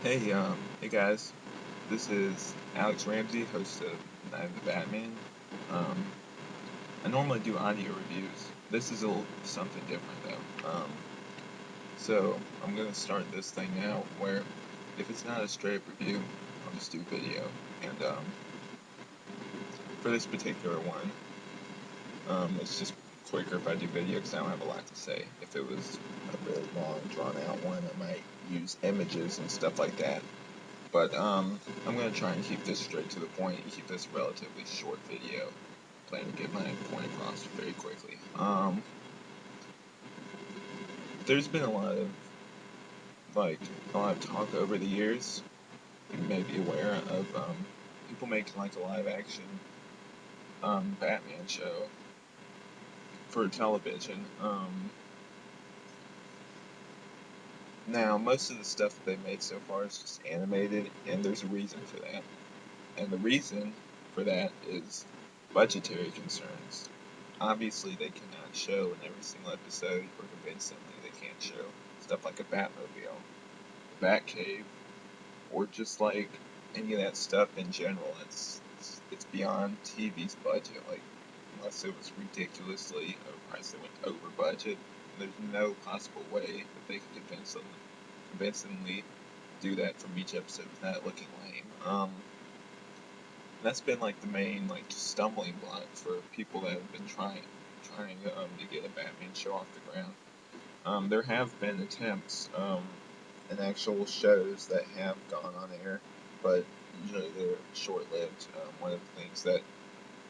Hey guys, this is Alex Ramsey, host of Night of the Batman. Um, I normally do audio reviews. This is a little something different though. So I'm gonna start this thing now where if it's not a straight up review, I'll just do video. And for this particular one, it's just quicker if I do video because I don't have a lot to say. If it was a really long, drawn out one, I might use images and stuff like that. But I'm gonna try and keep this straight to the point and keep this a relatively short video. Plan to get my point across very quickly. There's been a lot of talk over the years. You may be aware of people making like a live action Batman show for television. Now most of the stuff that they made so far is just animated, and there's a reason for that. And the reason for that is budgetary concerns. Obviously, they cannot show in every single episode, or convincingly, they can't show stuff like a Batmobile, a Batcave, or just like any of that stuff in general. It's beyond TV's budget. Like, unless it was ridiculously overpriced, they went over budget. There's no possible way that they could convincingly do that from each episode without it looking lame. That's been like the main like stumbling block for people that have been trying to get a Batman show off the ground. There have been attempts and actual shows that have gone on air, but usually they're short-lived. One of the things that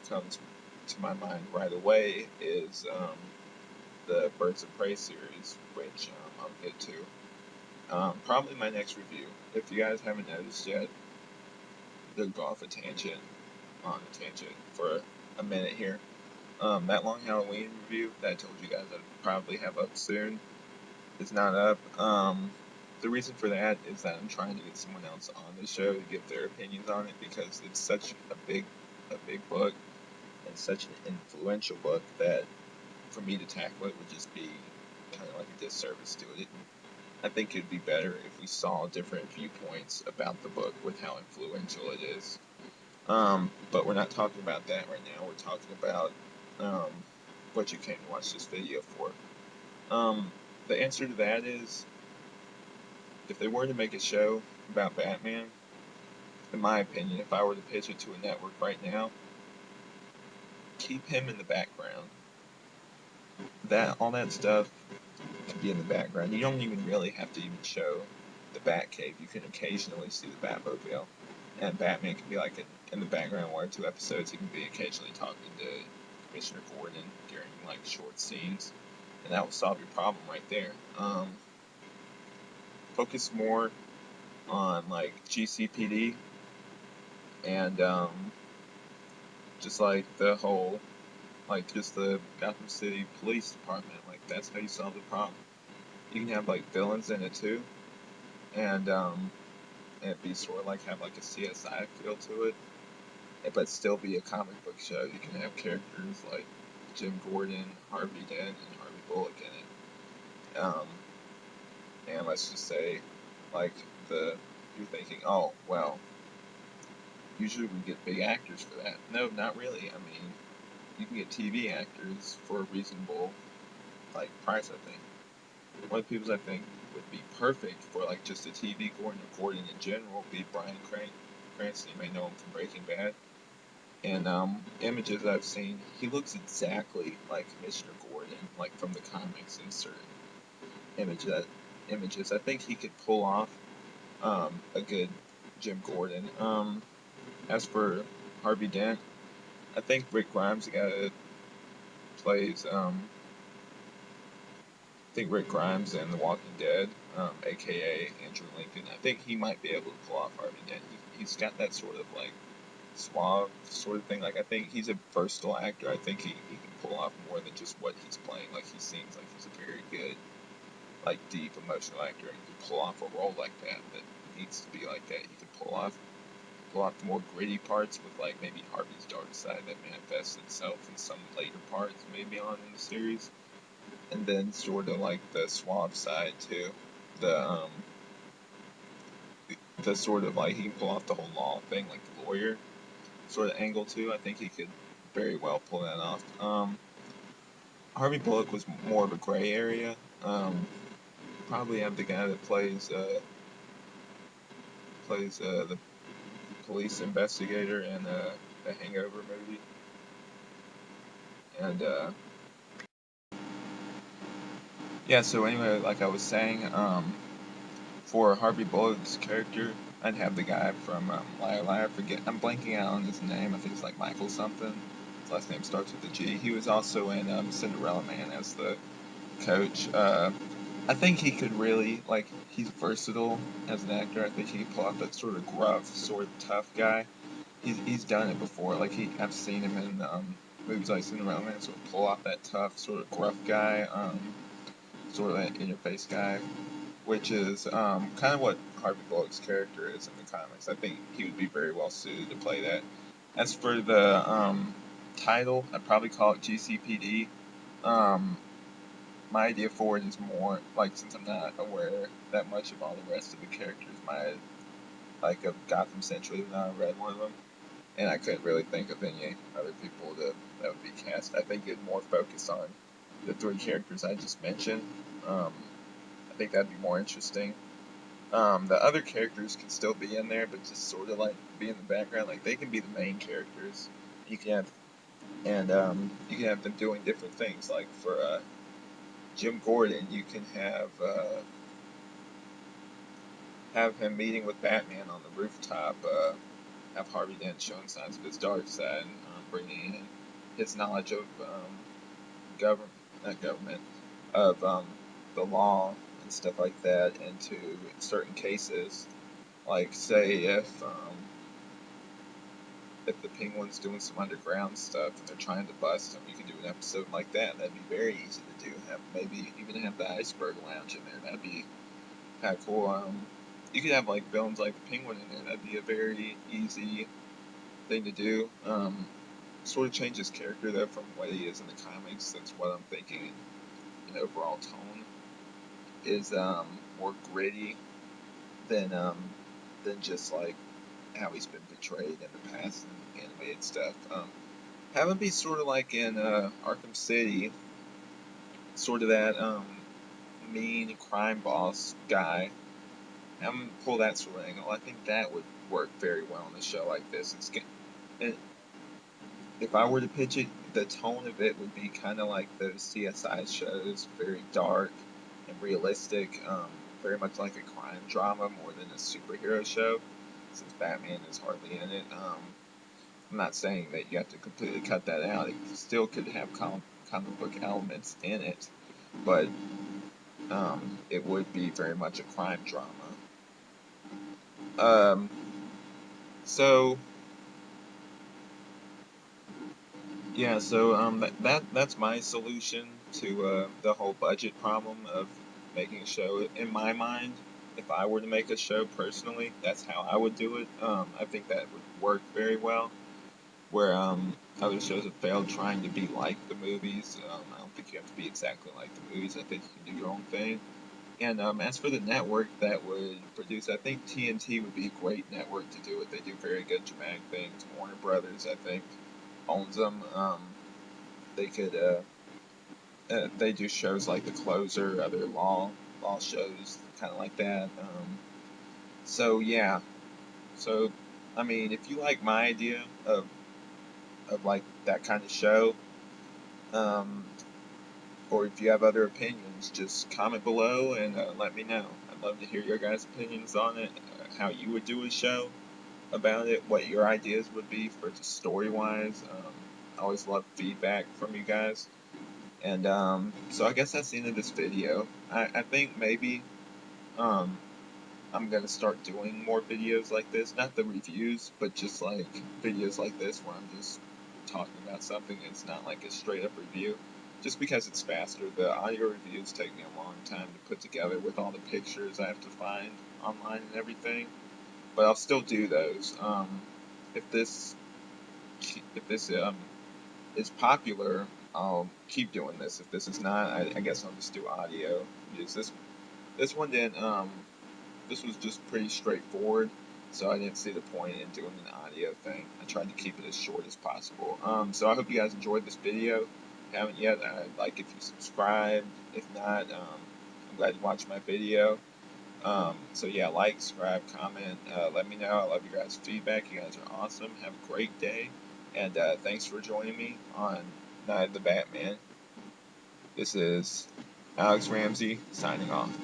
comes to my mind right away is the Birds of Prey series, which I'll get to. Probably my next review. If you guys haven't noticed yet, they'll go off a tangent on a tangent for a minute here. That Long Halloween review that I told you guys I'd probably have up soon is not up. The reason for that is that I'm trying to get someone else on the show to give their opinions on it because it's such a big book and such an influential book that for me to tackle it would just be kind of like a disservice to it. I think it'd be better if we saw different viewpoints about the book with how influential it is. But we're not talking about that right now. We're talking about um, what you came to watch this video for. The answer to that is, if they were to make a show about Batman, in my opinion, if I were to pitch it to a network right now, keep him in the background. All that stuff can be in the background. You don't even really have to even show the Batcave. You can occasionally see the Batmobile, and Batman can be like in the background 1 or 2 episodes. He can be occasionally talking to Commissioner Gordon during like short scenes, and that will solve your problem right there. Focus more on like GCPD and just like the whole like just the Gotham City Police Department. Like that's how you solve the problem. You can have like villains in it too, and it'd be sort of like have like a CSI feel to it, but still be a comic book show. You can have characters like Jim Gordon, Harvey Dent, and Harvey Bullock in it. And let's just say, like you're thinking, oh well, usually we get big actors for that. No, not really. I mean, you can get TV actors for a reasonable like price. I think one of the people I think would be perfect for like just a TV Gordon or Gordon in general would be Bryan Cranston. You may know him from Breaking Bad. And images I've seen, he looks exactly like Commissioner Gordon, like from the comics in certain images. I think he could pull off a good Jim Gordon. As for Harvey Dent, I think Rick Grimes, the guy that plays, I think Rick Grimes in The Walking Dead, aka Andrew Lincoln, I think he might be able to pull off Harvey Dent. He's got that sort of like suave sort of thing. Like I think he's a versatile actor. I think he can pull off more than just what he's playing. Like he seems like he's a very good, like deep emotional actor and he can pull off a role like that needs to be like that. He can pull off the more gritty parts with like maybe Harvey's dark side that manifests itself in some later parts maybe on in the series. And then sort of like the suave side too. The a sort of like he can pull off the whole law thing, like the lawyer sort of angle too. I think he could very well pull that off. Harvey Bullock was more of a gray area. Probably have the guy that plays the police investigator in the Hangover movie, and yeah. So anyway, like I was saying, for Harvey Bullock's character, I'd have the guy from Liar Liar. I'm blanking out on his name. I think it's like Michael something. His last name starts with a G. He was also in Cinderella Man as the coach. I think he could really, like, he's versatile as an actor. I think he could pull off that sort of gruff, sort of tough guy. He's done it before. Like, I've seen him in movies like Cinderella Man, sort of pull off that tough, sort of gruff guy, sort of that in-your-face guy, which is kind of what Harvey Bullock's character is in the comics. I think he would be very well suited to play that. As for the title, I'd probably call it GCPD. Um, my idea for it is more like, since I'm not aware that much of all the rest of the characters, my like of Gotham Central, even though I read one of them, and I couldn't really think of any other people that would be cast. I think it'd more focus on the three characters I just mentioned. Um, I think that'd be more interesting. The other characters can still be in there, but just sort of like be in the background. Like they can be the main characters. You can have you can have them doing different things. Like for Jim Gordon, you can have him meeting with Batman on the rooftop. Have Harvey Dent showing signs of his dark side, and bringing in his knowledge of government, not government, of the law and stuff like that into certain cases. Like, say if the Penguin's doing some underground stuff and they're trying to bust him, you can do an episode like that. That'd be very easy to do. Maybe even have the Iceberg Lounge in there. That'd be kind of cool. You could have like villains like the Penguin in there. That'd be a very easy thing to do. Sort of change his character though from what he is in the comics. That's what I'm thinking. An overall tone is more gritty than just like how he's been portrayed in the past and animated stuff. Have him be sort of like in Arkham City, sort of that mean crime boss guy. Have him pull that sort of angle. I think that would work very well in a show like this. And if I were to pitch it, the tone of it would be kind of like those CSI shows, very dark and realistic, very much like a crime drama more than a superhero show, since Batman is hardly in it. I'm not saying that you have to completely cut that out. It still could have comic book elements in it, but it would be very much a crime drama. Um, so Yeah, so that's my solution to the whole budget problem of making a show. In my mind, if I were to make a show personally, that's how I would do it. I think that would work very well. Where other shows have failed trying to be like the movies. I don't think you have to be exactly like the movies. I think you can do your own thing. And as for the network that would produce, I think TNT would be a great network to do it. They do very good dramatic things. Warner Brothers, I think, owns them. They could they do shows like The Closer, other law shows, kind of like that. So yeah, so I mean, if you like my idea of like that kind of show, um, or if you have other opinions, just comment below and let me know. I'd love to hear your guys' opinions on it, how you would do a show about it, what your ideas would be for just story wise. I always love feedback from you guys. And so I guess that's the end of this video. I think maybe um, I'm going to start doing more videos like this. Not the reviews, but just like videos like this where I'm just talking about something. It's not like a straight up review. Just because it's faster. The audio reviews take me a long time to put together with all the pictures I have to find online and everything. But I'll still do those. If this if this is popular, I'll keep doing this. If this is not, I guess I'll just do audio. Because this one didn't this was just pretty straightforward, so I didn't see the point in doing an audio thing. I tried to keep it as short as possible. So I hope you guys enjoyed this video. If you haven't yet, I'd like if you subscribe. If not, I'm glad you watched my video. So yeah, like, subscribe, comment, let me know. I love you guys' feedback. You guys are awesome. Have a great day, and thanks for joining me on Night of the Batman. This is Alex Ramsey signing off.